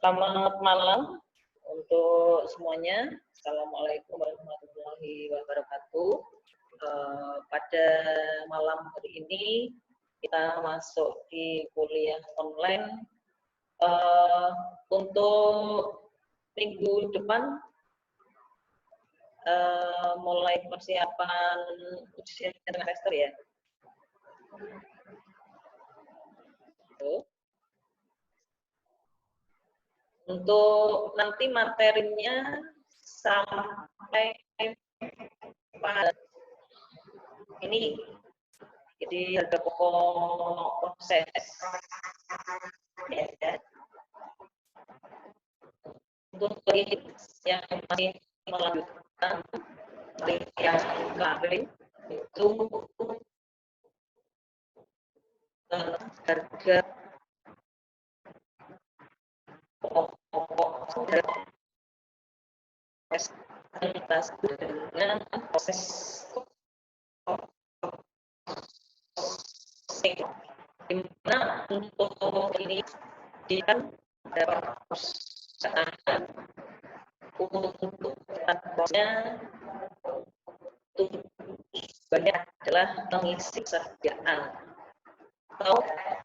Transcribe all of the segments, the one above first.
Selamat malam untuk semuanya. Assalamualaikum warahmatullahi wabarakatuh. Pada malam hari ini kita masuk di kuliah online. Untuk minggu depan mulai persiapan ujian semester ya. Untuk nanti materinya sampai pada ini, jadi harga pokok proses ya. Untuk yang masih melanjutkan yang kemarin itu harga pokok dengan proses dimana untuk ini kan dapat perusahaan untuk prosesnya banyak adalah mengisi pekerjaan atau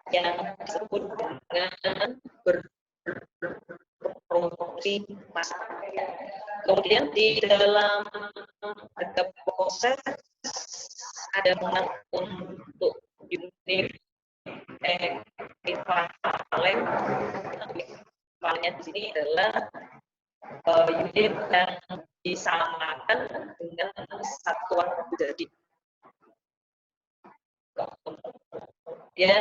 yang disebut dengan berproduksi massal. Kemudian di dalam harga proses ada untuk unit equivalennya di sini adalah unit yang disamakan dengan satuan jadi. Ya,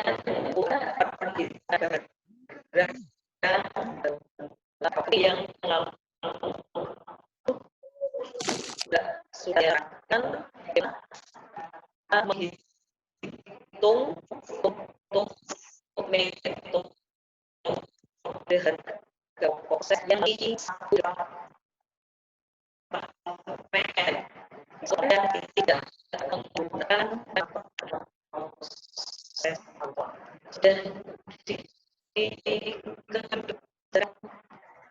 tapi yang sudah akan menghitung untuk menghitung harga proses yang di soalnya tidak menggunakan proses dan di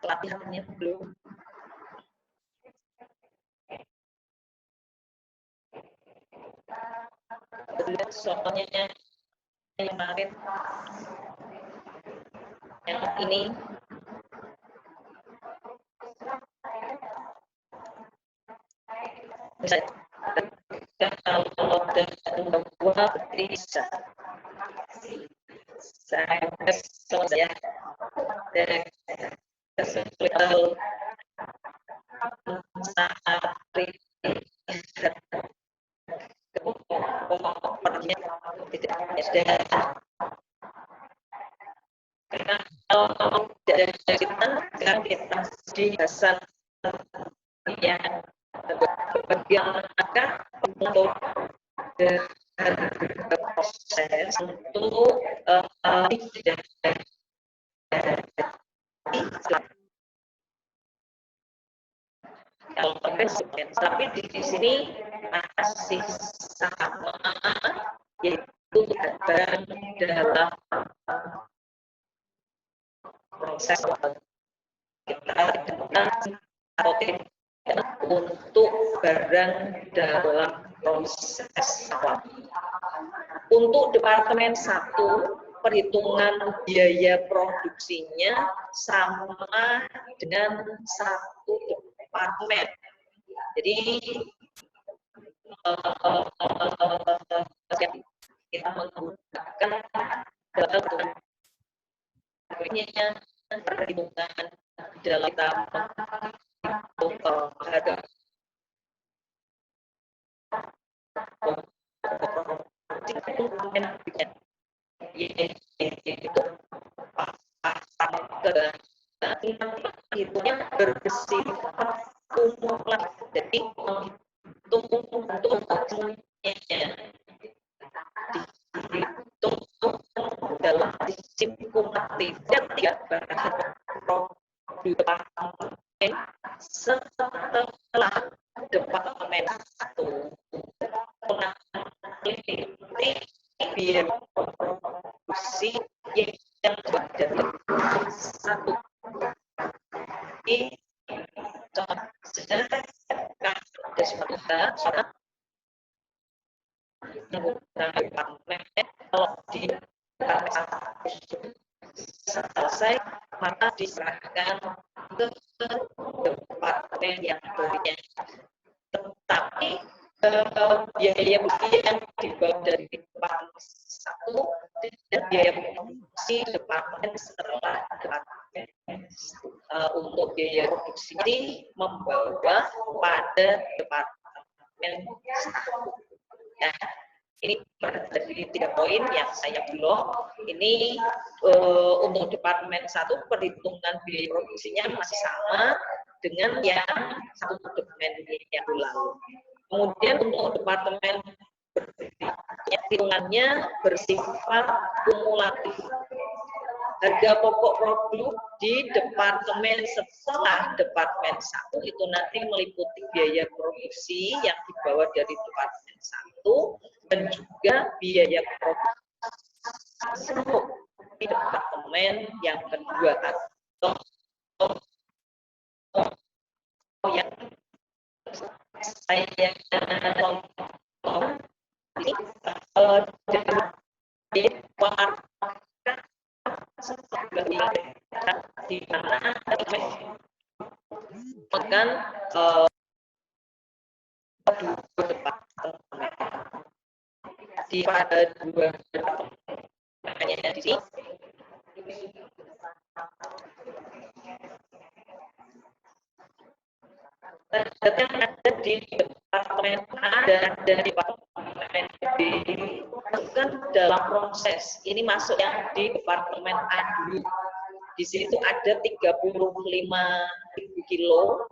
pelatihannya belum. Lihat soalnya yang kemarin yang ini kalau dua bisa saya karena kalau dari kita di dasar yang bagian maka untuk proses untuk kalau tapi di sini masih sama, yaitu ada dalam proses kita atau tidak untuk barang dalam proses awal. Untuk departemen 1, perhitungan biaya produksinya sama dengan satu departemen. Jadi kita menggunakan dalam perhitungan dalam harga hitungnya bersifat kumulatif, jadi untuk dihitung dalam sistem kumulatif dan tidak departemen setelah departemen 1 biaya produksi yang dari 1 dari suatu usaha menggunakan departemen, kalau di departemen selesai maka diserahkan ke departemen yang berikutnya. Tetapi biaya produksi yang dibawa dari departemen satu dan biaya produksi departemen setelah departemen untuk biaya produksi ini membawa pada departemen satu. Nah, ini dari 3 poin yang saya blok. Ini untuk departemen 1 perhitungan biaya produksinya masih sama dengan yang satu departemen yang lalu. Kemudian untuk departemen hitungannya bersifat kumulatif. Harga pokok produk di departemen setelah departemen 1 itu nanti meliputi biaya produksi yang dibawa dari departemen 1 dan juga biaya produksi di departemen yang kedua atau yang saya contoh ini di mana akan dua departemen di pada dua departemennya di sini yang ada di departemen A dan di departemen B bukan dalam proses. Ini masuk yang di departemen A dulu. Di sini tuh ada 35.000 kilo.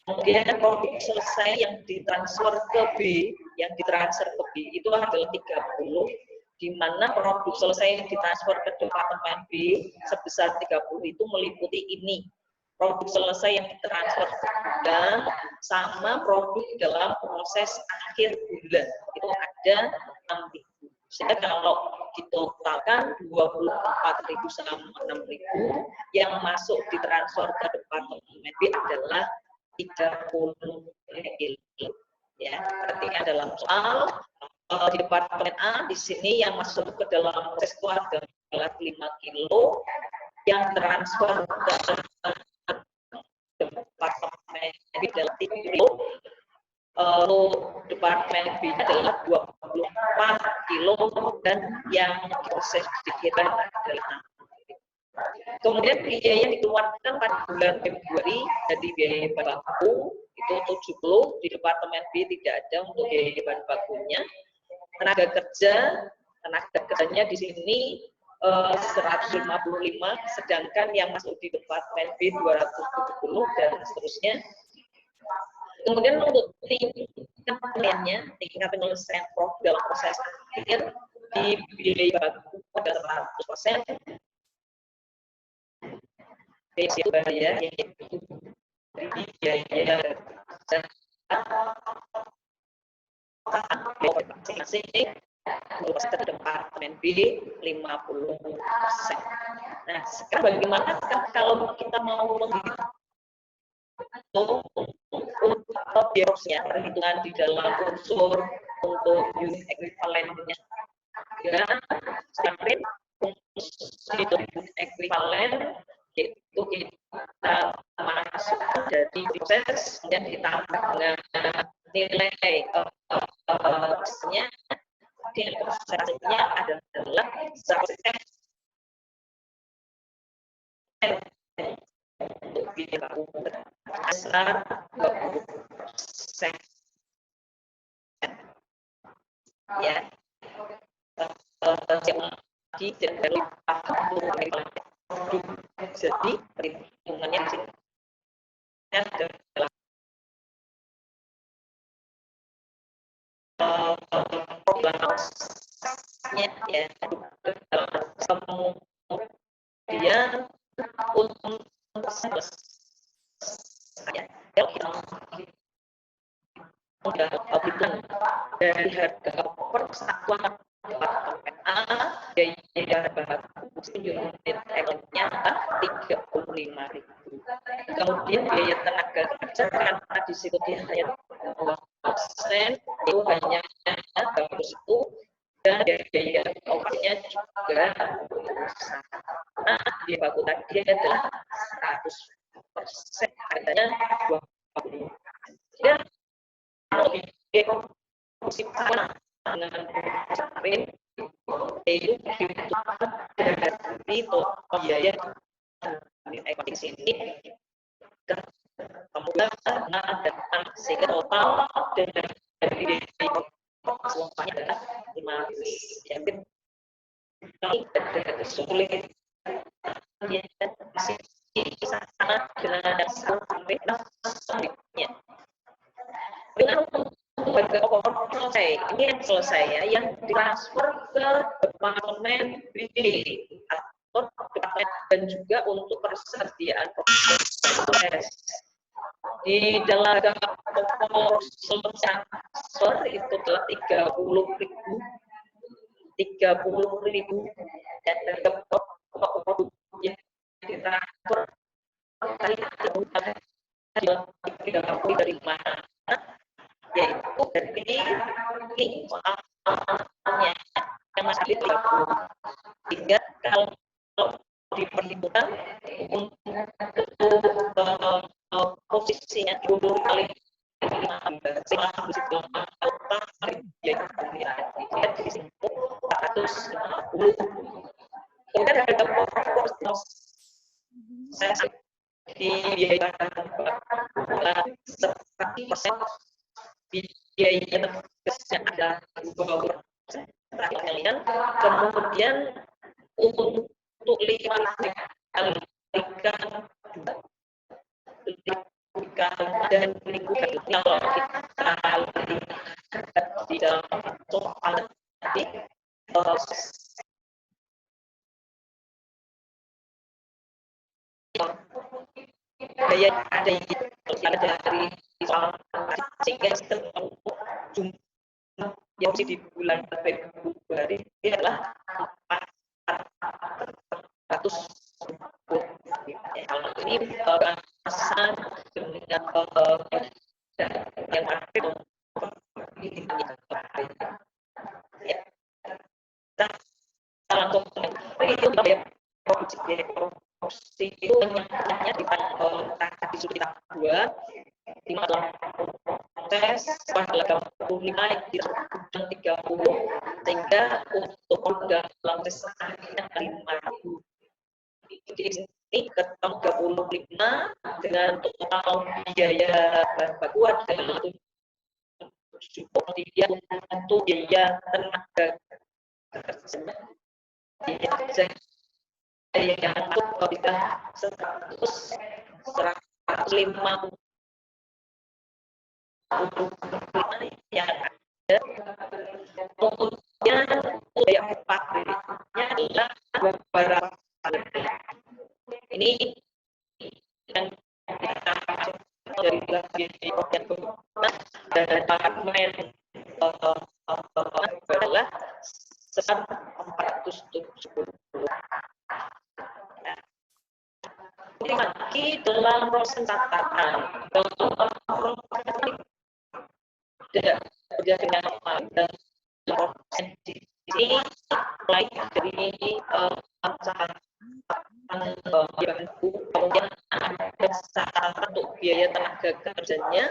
Kemudian produk selesai yang ditransfer ke B, itu adalah 30, di mana produk selesai yang ditransfer ke departemen B sebesar 30 itu meliputi ini. Produk selesai yang ditransfer ke gudang sama produk dalam proses akhir bulan itu ada 6.000. Sehingga kalau ditotalkan 24.000 sama 6.000 yang masuk ditransfer ke departemen B adalah 30 kilo. Ya, artinya dalam soal di departemen A di sini yang masuk ke dalam proses itu adalah 5 kilo, yang transfer ke departemen B adalah 3 kilo, departemen B adalah 24 kilo dan yang proses dikira adalah 6. Kemudian biaya yang dikeluarkan pada bulan Februari dari biaya bahan baku itu 70, di departemen B tidak ada untuk biaya bahan bakunya. Tenaga kerjanya di sini 155, sedangkan yang masuk di departemen B 270 dan seterusnya. Kemudian untuk tingkat penyelesaian produk dalam proses akhir di biaya baku pada 100%. Itu biaya yaitu biaya masing-masing departemen B 50%. Nah, sekarang bagaimana kalau kita mau menghitung untuk biosnya, perhitungan di dalam unsur untuk unit ekuivalennya? Ya, sampai untuk unit ekuivalen itu kita masukkan dari proses dan ditambah dengan nilai prosesnya. Nilai prosesnya adalah 100% untuk biaya baku dasar 20%. Ya, lagi dan dari jadi perhitungannya di sini adalah problemnya ya kemudian untuk saya dari harga per satuan departemen A biaya bahan baku unit ekuivalennya 35.000. Kemudian biaya tenaga kerja karena di situ dia hanya 2%, itu hanya bagus itu, dan biaya operasinya juga karena biaya baku tadi adalah 100%, harganya 20. Dan kalau biaya komposisi sama dengan kemarin itu dari total biaya di sini kemudian ada sehingga total dari semuanya adalah 15. Jadi ini sulit ya, masih sana dengan sampai selanjutnya. Dengan harga pokok selesai, ini yang selesai ya, yang ditransfer ke departemen BD atau departemen dan juga untuk persediaan proses. Di dalam pokok transfer itu adalah 30.000 dan harga pokok yang ditransfer dari mana? Yaitu dari ini soalnya yang masih 30. Sehingga kalau diperhitungkan untuk posisinya 20 kali 15 di sini 450. Kemudian ada pokok saya biaya 1% biaya tegasnya ada 20%. Kalian kemudian untuk lipat dan lingkungan kalau kita lihat di dalam soal tadi daya ada dari soal sehingga jumlah yang di bulan Februari ini adalah 400. Kalau ini masa dengan yang aktif ya. Kita langsung itu biaya produksi itu hanya di sudut tahap 2 di dalam proses pada 85 di 30 sehingga untuk dalam tesnya 5.000. Jadi ini ke 35 dengan total biaya bahan baku adalah 7. Kemudian untuk biaya tenaga kerja yang untuk kita 150 yang ada. Kemudian biaya pabriknya adalah beberapa ini yang kita dari bagian dan departemen adalah sebesar 470. Ini lagi dalam proses catatan tidak bekerja dengan baik dan proses ini mulai dari catatan kemudian ada catatan untuk biaya tenaga kerjanya,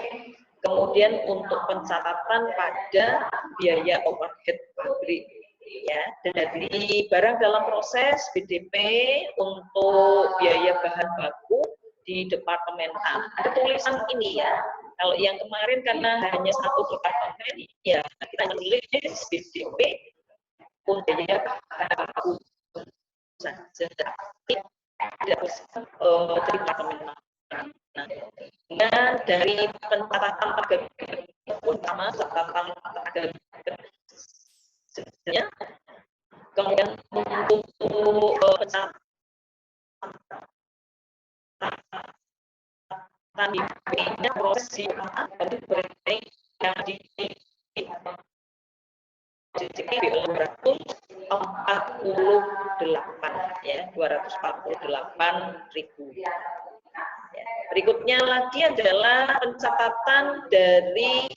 kemudian untuk pencatatan pada biaya overhead pabrik ya, dari barang dalam proses BDP untuk biaya bahan baku di departemen A. Ada tulisan ini ya. Kalau yang kemarin karena hanya satu departemen ya kita menulis BDP untuk biaya bahan baku saja. Tidak dari departemen A. Nah, dari pencatatan tenaga utama catatan tenaga kerjanya, kemudian untuk pencatatan di B-nya proses dari berarti yang di CCP 248 ya 248.000. Berikutnya lagi adalah pencatatan dari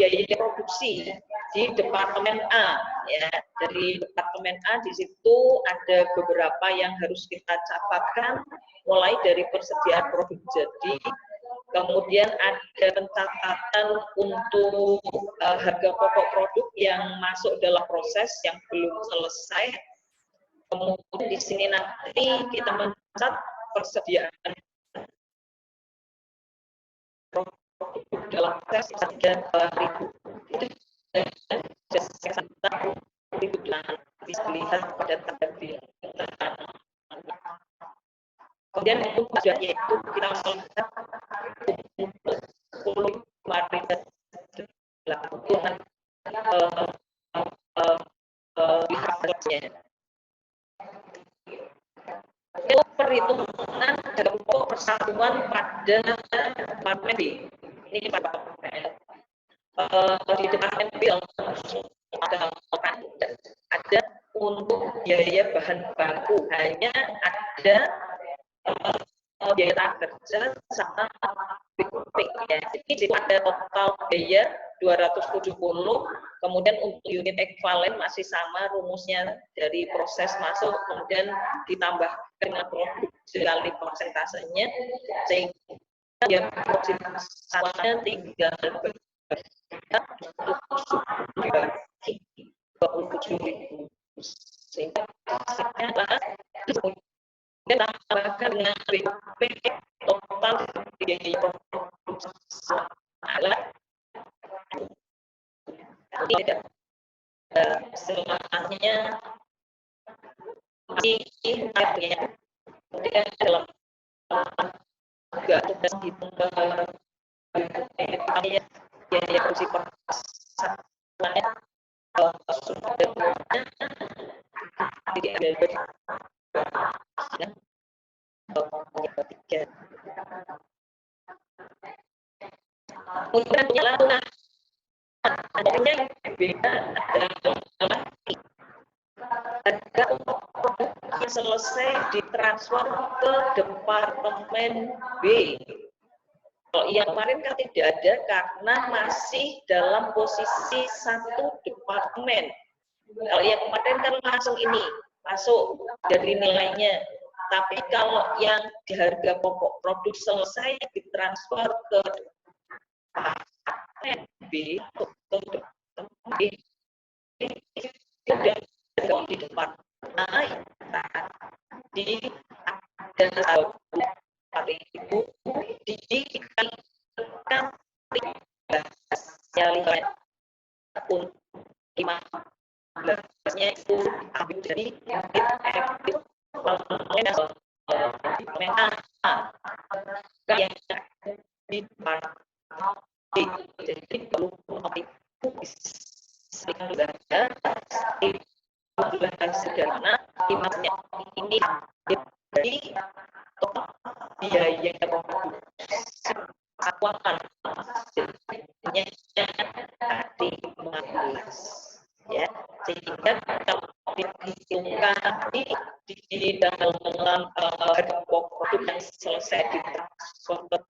biaya produksi di Departemen A. Ya, dari Departemen A di situ ada beberapa yang harus kita catatkan, mulai dari persediaan produk jadi, kemudian ada pencatatan untuk harga pokok produk yang masuk dalam proses yang belum selesai. Kemudian di sini nanti kita mencatat persediaan produk dalam proses 3.000 itu bisa dilihat pada tanda di kemudian itu yaitu kita melihat untuk 10 Maret dilakukan itu perhitungan dalam pokok persatuan pada Departemen B. Ini Departemen di Departemen B ada untuk biaya bahan baku hanya ada biaya kerja sama BPP ya. Jadi ada total biaya 270, kemudian untuk unit ekvivalen masih sama rumusnya dari proses masuk kemudian ditambah dengan produk sekali persentasenya sehingga yang prosesnya tinggal untuk 27.000 sehingga hasilnya kita tambahkan dengan BPP total biaya produksi alat tidak semuanya masih ya kemudian dalam juga tugas hitung biaya produksi persaingan sudah tidak ada kemudian lalu adanya yang berbeda adalah harga produk yang selesai ditransfer ke Departemen B. Kalau yang kemarin kan tidak ada karena masih dalam posisi satu departemen. Kalau yang kemarin kan langsung ini masuk dari nilainya. Tapi kalau yang di harga pokok produk selesai ditransfer ke Departemen B di depan di ada 4.000 dikalikan 15 pun 15-nya itu ambil dari efektif yang di depan jadi kalau itu bisa sederhana imasnya ini jadi total biaya produksi keuangan hasilnya di 15 ya sehingga kalau dihitungkan di dalam harga pokok produk yang selesai ditransfer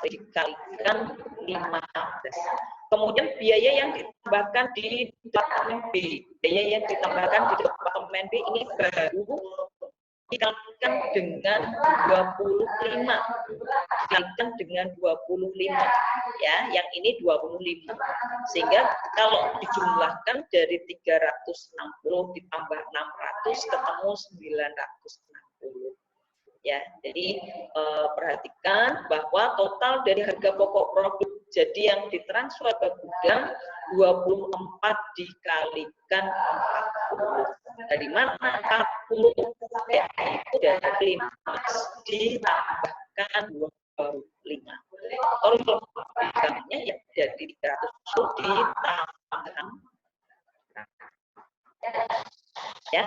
dikalikan 15. Kemudian biaya yang ditambahkan di Departemen B, biaya yang ditambahkan di Departemen B ini baru dikalikan dengan 25. Dikalikan dengan 25 ya, yang ini 25. Sehingga kalau dijumlahkan dari 360 ditambah 600 ketemu 960. Ya, jadi perhatikan bahwa total dari harga pokok produk jadi yang ditransfer ke gudang 24 dikalikan 40. Dari mana 40? Ya, itu dari 15 ditambahkan 25. Kalau lebihnya ya dari 300 ditambahkan ya.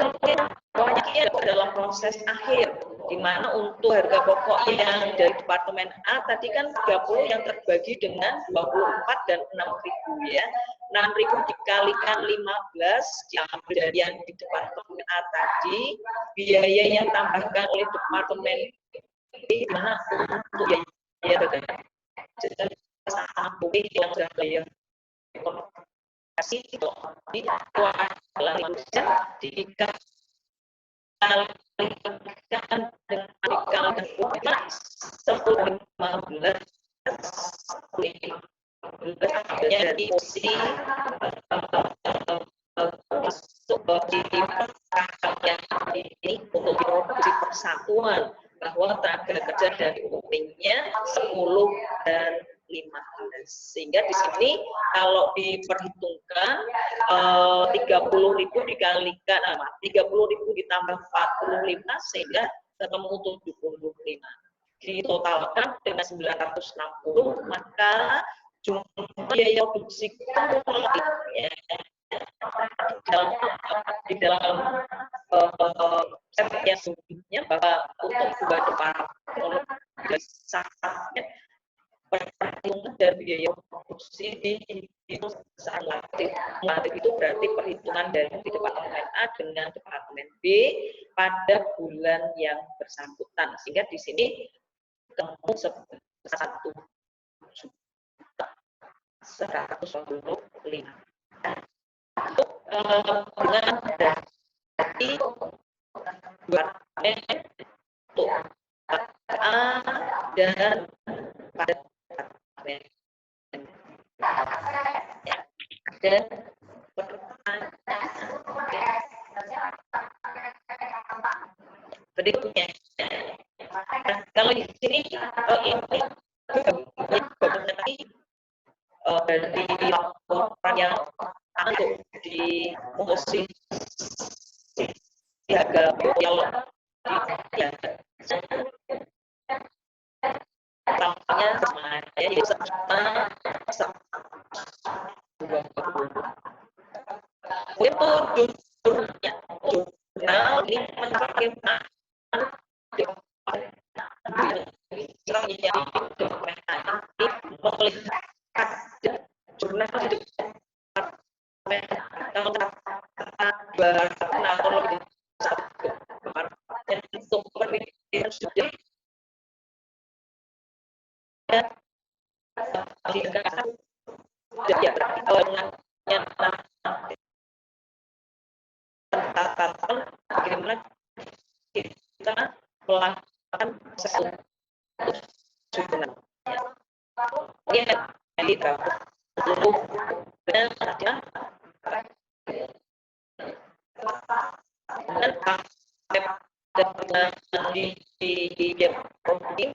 Kemudian bawahnya dalam proses akhir di mana untuk harga pokok yang dari Departemen A tadi kan 30 yang terbagi dengan 24 dan 6.000 ya. 6.000 dikalikan 15 diambil dari yang di Departemen A A tadi, biaya yang ditambahkan oleh Departemen B, di mana untuk biaya bagaimana yang sudah bayar kasih itu adalah dikalikan dengan dikalikan 10-15 jadi posisi masuk di yang ini untuk produksi persatuan bahwa tenaga kerja dari UP-nya 10 dan 15. Sehingga di sini kalau diperhitungkan 30.000 dikalikan 30.000 ditambah 45 sehingga ketemu 75. Ditotalkan dengan 960 maka jumlah biaya produksi kumulatif ya, di dalam yang sebelumnya bahwa untuk dua departemen perhitungan dari biaya produksi itu sangat relatif itu berarti perhitungan dari Departemen A dengan Departemen B pada bulan yang bersangkutan sehingga di sini ketemu 1.125 untuk bulan dari Departemen untuk A dan pada Departemen ya. Dan berikutnya kalau di sini ini dari laporan yang untuk di posisi harga yang tampaknya semuanya itu itu jurnal ini mencari yang melihat jurnal di bagaimana kita melakukan sesuatu ya jadi dan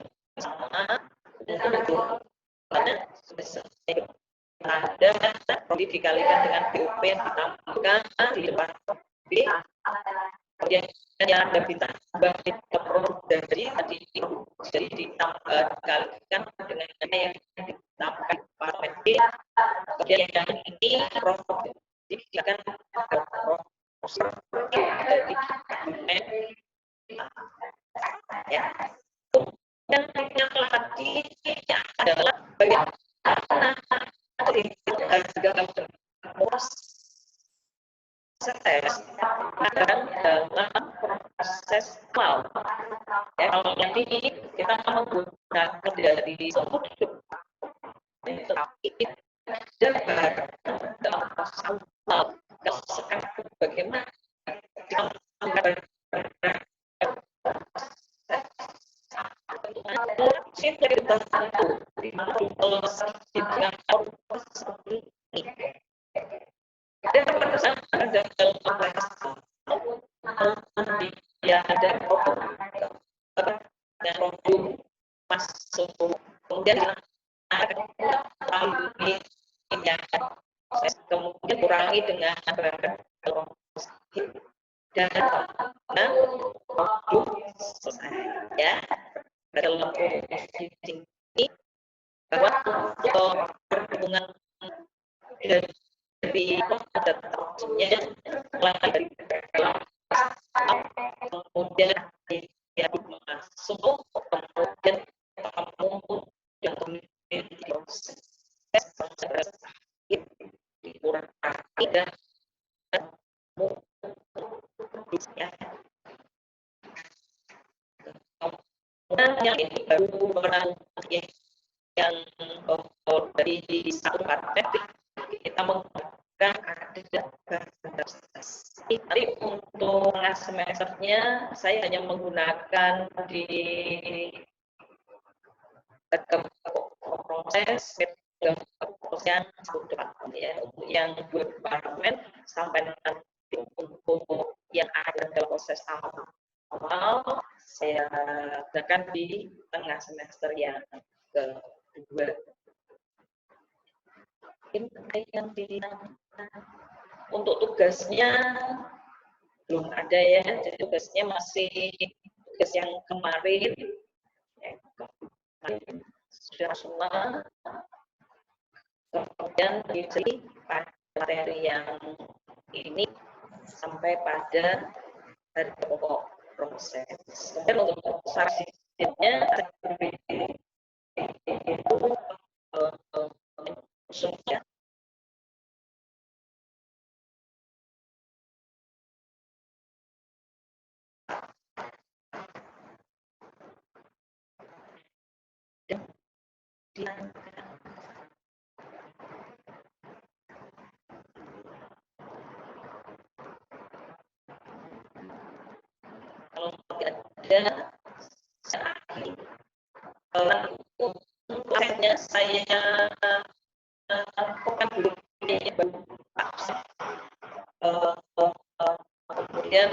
di sama ada dikalikan dengan BUP yang ditambahkan di depan B kemudian yang ada ditambah produk dari tadi jadi ditambah dikalikan dengan yang ditambahkan Departemen B kemudian yang ini produk dikalikan dari ya dan yang lagi adalah bagaimana harga proses dalam proses cloud ya kalau nanti kita menggunakan dari sumber tetapi dan dalam proses cloud sekarang bagaimana ya ada produk masuk kemudian kemudian kurangi dengan dan produk selesai ya dalam posisi ini bahwa untuk perhubungan dari ada tahunnya mulai dari kemudian dia masuk kemudian kamu yang community proses dikurangi dan ya. Kemudian yang ini baru yang dari satu partai kita menggunakan ada tapi untuk semesternya saya hanya menggunakan di proses yang ya, untuk yang dua departemen sampai nanti untuk yang ada dalam proses awal saya gunakan di tengah semester yang kedua. Untuk tugasnya belum ada ya, jadi tugasnya masih tugas yang kemarin sudah semua. Kemudian jadi materi yang ini sampai pada hari pokok proses. Kemudian untuk sarannya itu sudah kalau tidak ada prosesnya saya lakukan dulu kemudian